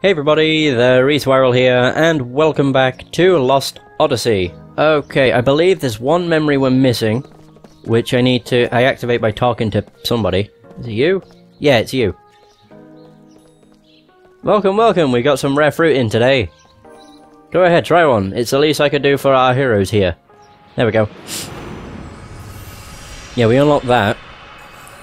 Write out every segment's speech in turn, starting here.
Hey everybody, the Reeswirl here, and welcome back to Lost Odyssey. Okay, I believe there's one memory we're missing, which I activate by talking to somebody. Is it you? Yeah, it's you. Welcome, welcome, we got some rare fruit in today. Go ahead, try one. It's the least I could do for our heroes here. There we go. Yeah, we unlocked that.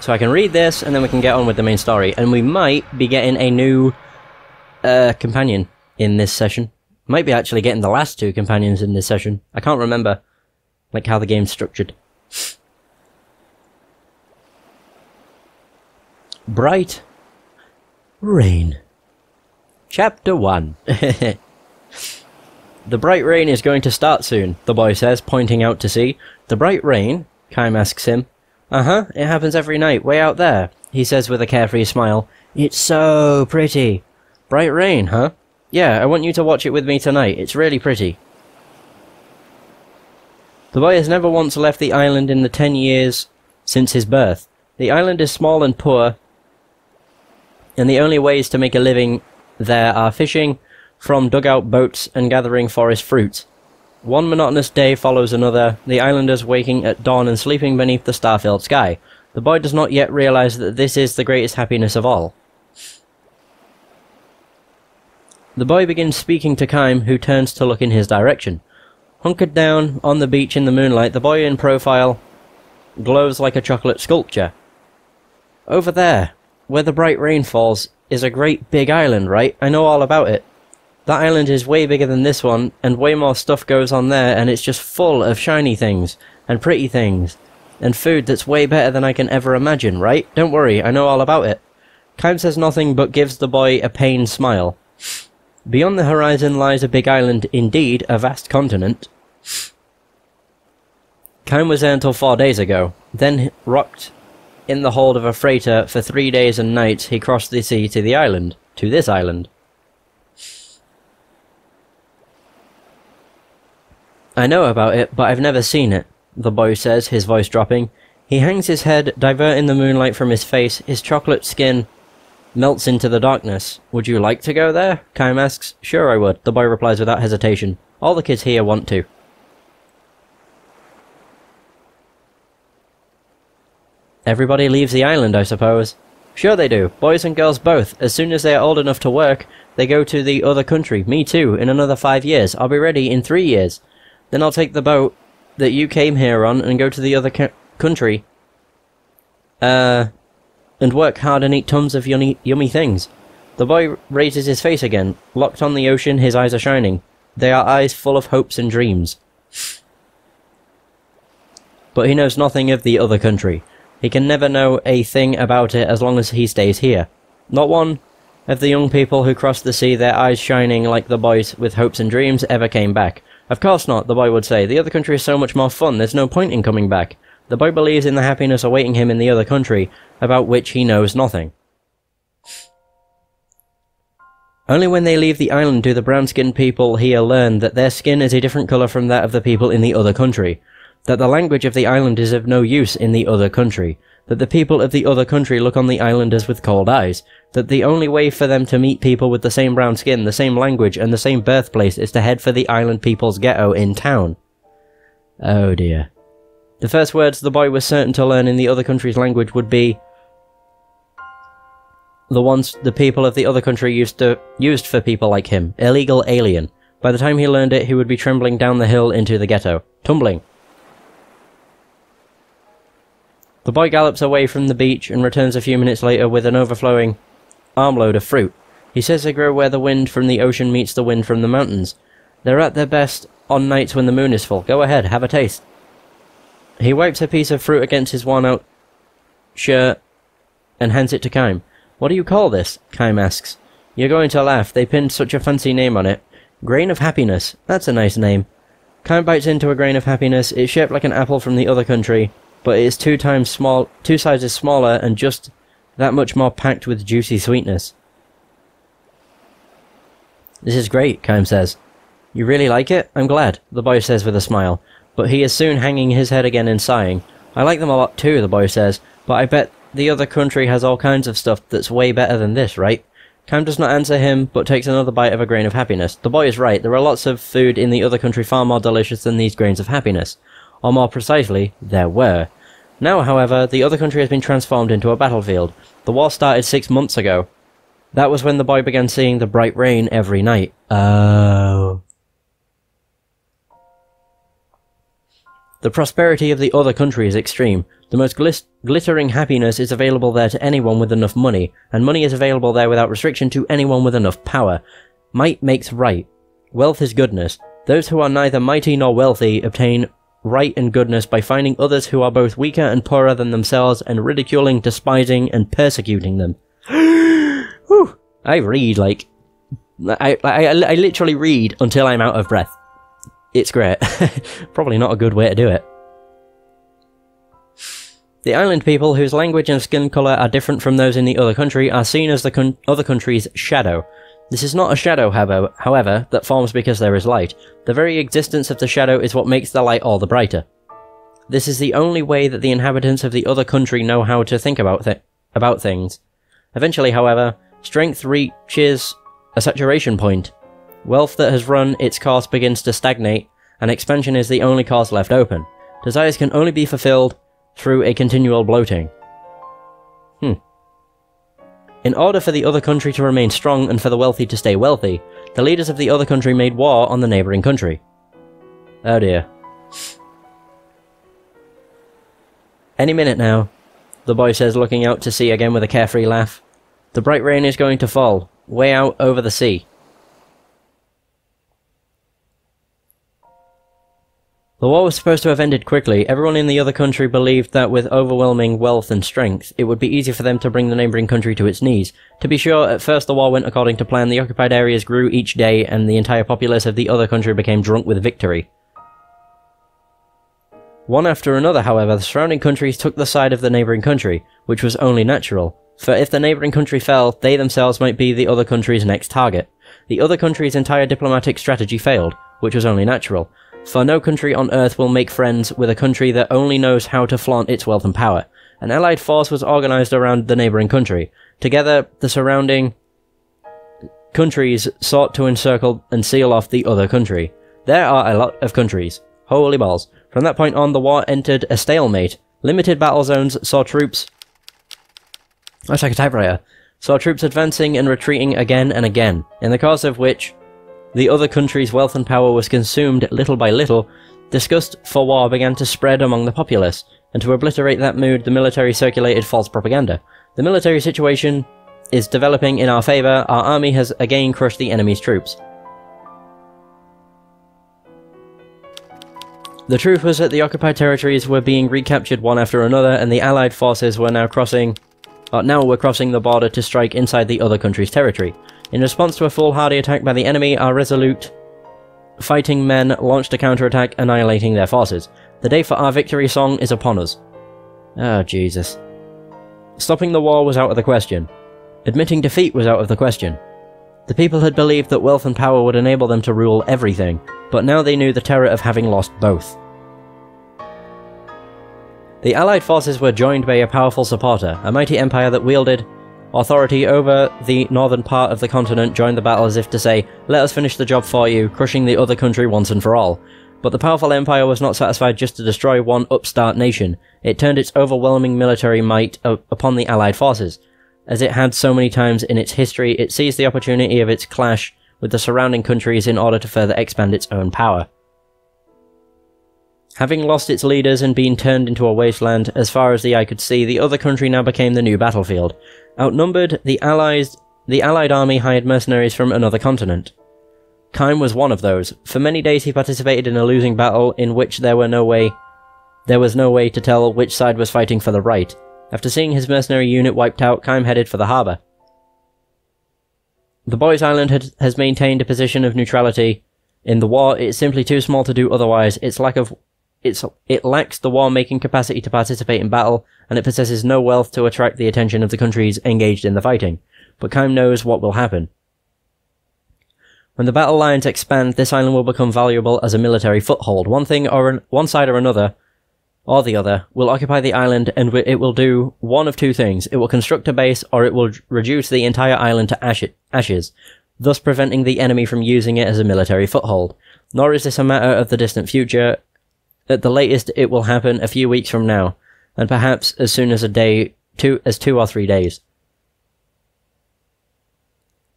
So I can read this, and then we can get on with the main story. And we might be getting a new companion in this session. Might be actually getting the last two companions in this session. I can't remember, like, how the game's structured. Bright Rain. Chapter 1. The bright rain is going to start soon, the boy says, pointing out to sea. The bright rain? Kaim asks him. Uh-huh, it happens every night, way out there, he says with a carefree smile. It's so pretty. Bright rain, huh? Yeah, I want you to watch it with me tonight. It's really pretty. The boy has never once left the island in the 10 years since his birth. The island is small and poor, and the only ways to make a living there are fishing from dugout boats and gathering forest fruits. One monotonous day follows another, the islanders waking at dawn and sleeping beneath the star-filled sky. The boy does not yet realize that this is the greatest happiness of all. The boy begins speaking to Kaim, who turns to look in his direction. Hunkered down on the beach in the moonlight, the boy in profile glows like a chocolate sculpture. Over there, where the bright rain falls, is a great big island, right? I know all about it. That island is way bigger than this one, and way more stuff goes on there, and it's just full of shiny things, and pretty things, and food that's way better than I can ever imagine, right? Don't worry, I know all about it. Kaim says nothing but gives the boy a pained smile. Beyond the horizon lies a big island, indeed, a vast continent. Kaim was there until 4 days ago. Then, rocked in the hold of a freighter for 3 days and nights, he crossed the sea to the island. To this island. I know about it, but I've never seen it, the boy says, his voice dropping. He hangs his head, diverting the moonlight from his face. His chocolate skin melts into the darkness. Would you like to go there? Kaim asks. Sure I would, the boy replies without hesitation. All the kids here want to. Everybody leaves the island, I suppose. Sure they do, boys and girls both. As soon as they are old enough to work, they go to the other country. Me too, in another 5 years. I'll be ready in 3 years. Then I'll take the boat that you came here on and go to the other country. And work hard and eat tons of yummy things. The boy raises his face again. Locked on the ocean, his eyes are shining. They are eyes full of hopes and dreams. But he knows nothing of the other country. He can never know a thing about it as long as he stays here. Not one of the young people who crossed the sea, their eyes shining like the boys with hopes and dreams, ever came back. Of course not, the boy would say. The other country is so much more fun, there's no point in coming back. The boy believes in the happiness awaiting him in the other country, about which he knows nothing. Only when they leave the island do the brown-skinned people here learn that their skin is a different colour from that of the people in the other country, that the language of the island is of no use in the other country, that the people of the other country look on the islanders with cold eyes, that the only way for them to meet people with the same brown skin, the same language, and the same birthplace is to head for the island people's ghetto in town. Oh dear. The first words the boy was certain to learn in the other country's language would be the ones the people of the other country used for people like him. Illegal alien. By the time he learned it, he would be trembling down the hill into the ghetto. Tumbling. The boy gallops away from the beach and returns a few minutes later with an overflowing armload of fruit. He says they grow where the wind from the ocean meets the wind from the mountains. They're at their best on nights when the moon is full. Go ahead, have a taste. He wipes a piece of fruit against his worn-out shirt and hands it to Kaim. What do you call this? Kaim asks. You're going to laugh. They pinned such a fancy name on it. Grain of Happiness. That's a nice name. Kaim bites into a grain of happiness. It's shaped like an apple from the other country, but it is 2 sizes smaller and just that much more packed with juicy sweetness. This is great, Kaim says. You really like it? I'm glad, the boy says with a smile. But he is soon hanging his head again and sighing. I like them a lot too, the boy says, but I bet the other country has all kinds of stuff that's way better than this, right? Kaim does not answer him, but takes another bite of a grain of happiness. The boy is right, there are lots of food in the other country far more delicious than these grains of happiness. Or more precisely, there were. Now, however, the other country has been transformed into a battlefield. The war started 6 months ago. That was when the boy began seeing the bright rain every night. Oh. The prosperity of the other country is extreme. The most glittering happiness is available there to anyone with enough money, and money is available there without restriction to anyone with enough power. Might makes right. Wealth is goodness. Those who are neither mighty nor wealthy obtain right and goodness by finding others who are both weaker and poorer than themselves and ridiculing, despising, and persecuting them. Whew. I read, like... I literally read until I'm out of breath. It's great. Probably not a good way to do it. The island people, whose language and skin colour are different from those in the other country, are seen as the other country's shadow. This is not a shadow, however, that forms because there is light. The very existence of the shadow is what makes the light all the brighter. This is the only way that the inhabitants of the other country know how to think about things. Eventually, however, strength reaches a saturation point. Wealth that has run its course begins to stagnate, and expansion is the only course left open. Desires can only be fulfilled through a continual bloating. In order for the other country to remain strong and for the wealthy to stay wealthy, the leaders of the other country made war on the neighbouring country. Oh dear. Any minute now, the boy says, looking out to sea again with a carefree laugh. The bright rain is going to fall, way out over the sea. The war was supposed to have ended quickly. Everyone in the other country believed that with overwhelming wealth and strength, it would be easy for them to bring the neighbouring country to its knees. To be sure, at first the war went according to plan. The occupied areas grew each day, and the entire populace of the other country became drunk with victory. One after another, however, the surrounding countries took the side of the neighbouring country, which was only natural. For if the neighbouring country fell, they themselves might be the other country's next target. The other country's entire diplomatic strategy failed, which was only natural. For no country on Earth will make friends with a country that only knows how to flaunt its wealth and power. An allied force was organised around the neighbouring country. Together, the surrounding countries sought to encircle and seal off the other country. There are a lot of countries. Holy balls. From that point on, the war entered a stalemate. Limited battle zones saw troops... That's like a typewriter. Saw troops advancing and retreating again and again, in the course of which the other country's wealth and power was consumed little by little. Disgust for war began to spread among the populace, and to obliterate that mood, the military circulated false propaganda. The military situation is developing in our favour. Our army has again crushed the enemy's troops. The truth was that the occupied territories were being recaptured one after another, and the allied forces were now crossing the border to strike inside the other country's territory. In response to a foolhardy attack by the enemy, our resolute fighting men launched a counterattack, annihilating their forces. The day for our victory song is upon us. Oh, Jesus. Stopping the war was out of the question. Admitting defeat was out of the question. The people had believed that wealth and power would enable them to rule everything, but now they knew the terror of having lost both. The Allied forces were joined by a powerful supporter. A mighty empire that wielded authority over the northern part of the continent joined the battle as if to say, "Let us finish the job for you, crushing the other country once and for all." But the powerful empire was not satisfied just to destroy one upstart nation. It turned its overwhelming military might upon the Allied forces. As it had so many times in its history, it seized the opportunity of its clash with the surrounding countries in order to further expand its own power. Having lost its leaders and been turned into a wasteland, as far as the eye could see, the other country now became the new battlefield. Outnumbered, the Allied army hired mercenaries from another continent. Kaim was one of those. For many days he participated in a losing battle in which there was no way to tell which side was fighting for the right. After seeing his mercenary unit wiped out, Kaim headed for the harbour. The boy's island has maintained a position of neutrality. In the war, it is simply too small to do otherwise. It lacks the war-making capacity to participate in battle, and it possesses no wealth to attract the attention of the countries engaged in the fighting. But Kaim knows what will happen. When the battle lines expand, this island will become valuable as a military foothold. One side or another or the other, will occupy the island and it will do one of two things. It will construct a base, or it will reduce the entire island to ashes, thus preventing the enemy from using it as a military foothold. Nor is this a matter of the distant future. At the latest, it will happen a few weeks from now, and perhaps as soon as 2 or 3 days.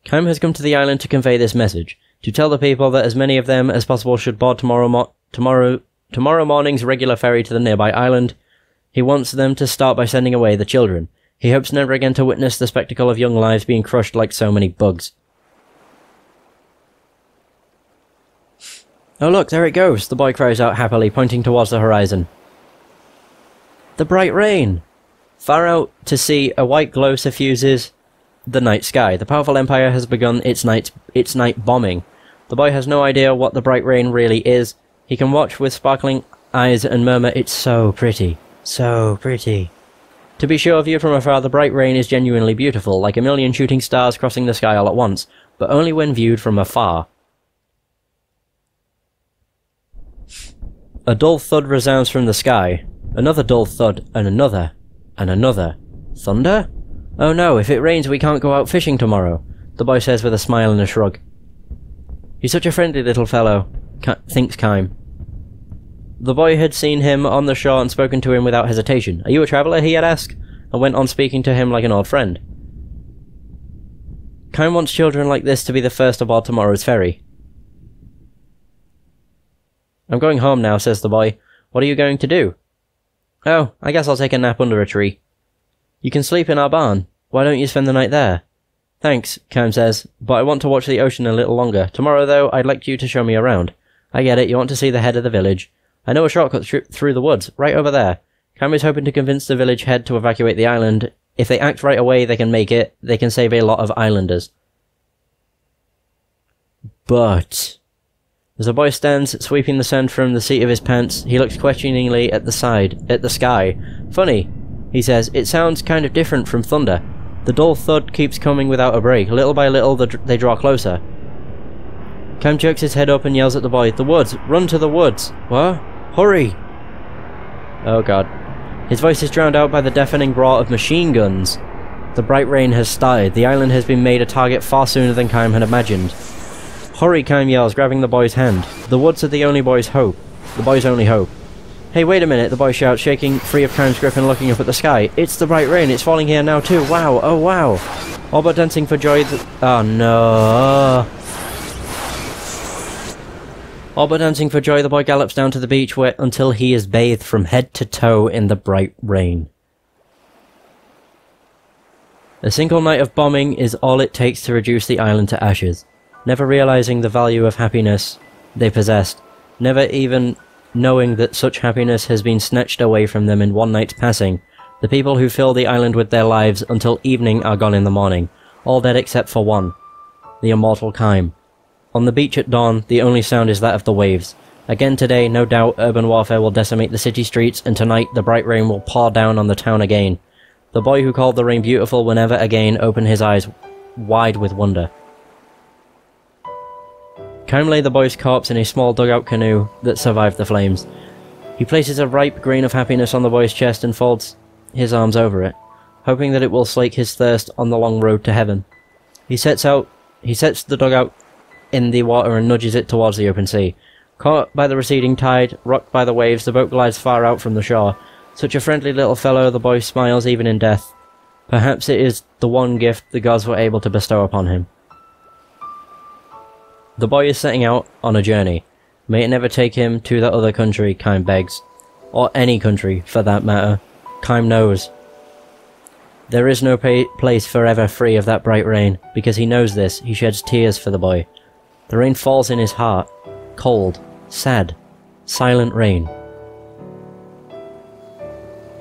Kaim has come to the island to convey this message, to tell the people that as many of them as possible should board tomorrow morning's regular ferry to the nearby island. He wants them to start by sending away the children. He hopes never again to witness the spectacle of young lives being crushed like so many bugs. Oh look, there it goes, the boy cries out happily, pointing towards the horizon. The bright rain! Far out to sea, a white glow suffuses the night sky. The powerful empire has begun its night bombing. The boy has no idea what the bright rain really is. He can watch with sparkling eyes and murmur, "It's so pretty, so pretty." To be sure, viewed from afar, the bright rain is genuinely beautiful, like a million shooting stars crossing the sky all at once, but only when viewed from afar. A dull thud resounds from the sky. Another dull thud, and another, and another. Thunder? Oh no, if it rains we can't go out fishing tomorrow, the boy says with a smile and a shrug. He's such a friendly little fellow, thinks Kaim. The boy had seen him on the shore and spoken to him without hesitation. Are you a traveller, he had asked, and went on speaking to him like an old friend. Kaim wants children like this to be the first aboard tomorrow's ferry. I'm going home now, says the boy. What are you going to do? Oh, I guess I'll take a nap under a tree. You can sleep in our barn. Why don't you spend the night there? Thanks, Kaim says, but I want to watch the ocean a little longer. Tomorrow, though, I'd like you to show me around. I get it, you want to see the head of the village. I know a shortcut through the woods, right over there. Kaim is hoping to convince the village head to evacuate the island. If they act right away, they can make it. They can save a lot of islanders. But as the boy stands, sweeping the sand from the seat of his pants, he looks questioningly at the sky. Funny, he says, it sounds kind of different from thunder. The dull thud keeps coming without a break. Little by little, they draw closer. Kaim jerks his head up and yells at the boy, "The woods! Run to the woods!" What? Hurry! Oh god. His voice is drowned out by the deafening roar of machine guns. The bright rain has started. The island has been made a target far sooner than Kaim had imagined. Hurry, Kaim yells, grabbing the boy's hand. The woods are the only boy's hope. The boy's only hope. Hey, wait a minute, the boy shouts, shaking free of Kaim's grip and looking up at the sky. It's the bright rain, it's falling here now too. Wow, oh wow. All but dancing for joy oh no. All but dancing for joy, the boy gallops down to the beach until he is bathed from head to toe in the bright rain. A single night of bombing is all it takes to reduce the island to ashes. Never realizing the value of happiness they possessed, never even knowing that such happiness has been snatched away from them in one night's passing, the people who fill the island with their lives until evening are gone in the morning, all dead except for one, the immortal Kaim. On the beach at dawn, the only sound is that of the waves. Again today, no doubt, urban warfare will decimate the city streets, and tonight the bright rain will pour down on the town again. The boy who called the rain beautiful will never again open his eyes wide with wonder. Kaim lay the boy's corpse in a small dugout canoe that survived the flames. He places a ripe grain of happiness on the boy's chest and folds his arms over it, hoping that it will slake his thirst on the long road to heaven. He sets the dugout in the water and nudges it towards the open sea. Caught by the receding tide, rocked by the waves, the boat glides far out from the shore. Such a friendly little fellow, the boy smiles even in death. Perhaps it is the one gift the gods were able to bestow upon him. The boy is setting out on a journey. May it never take him to that other country, Kaim begs. Or any country, for that matter. Kaim knows. There is no place forever free of that bright rain. Because he knows this, he sheds tears for the boy. The rain falls in his heart. Cold, sad, silent rain.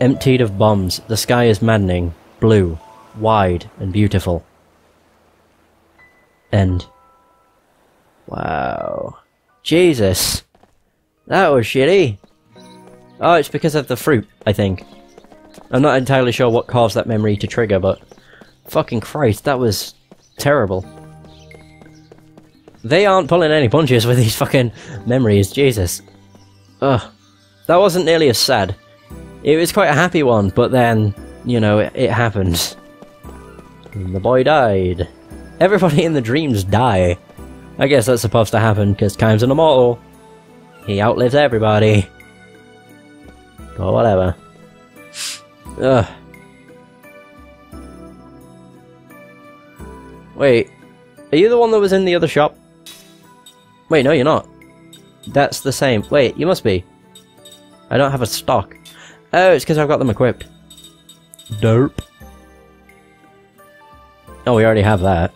Emptied of bombs, the sky is maddening, blue, wide, and beautiful. End. Wow. Jesus. That was shitty. Oh, it's because of the fruit, I think. I'm not entirely sure what caused that memory to trigger, but fucking Christ, that was terrible. They aren't pulling any punches with these fucking memories, Jesus. Ugh. That wasn't nearly as sad. It was quite a happy one, but then, you know, it happened. And the boy died. Everybody in the dreams die. I guess that's supposed to happen, because Kaim's an immortal. He outlives everybody. But whatever. Ugh. Wait, are you the one that was in the other shop? Wait, no, you're not. That's the same. Wait, you must be. I don't have a stock. Oh, it's because I've got them equipped. Derp. Oh, we already have that.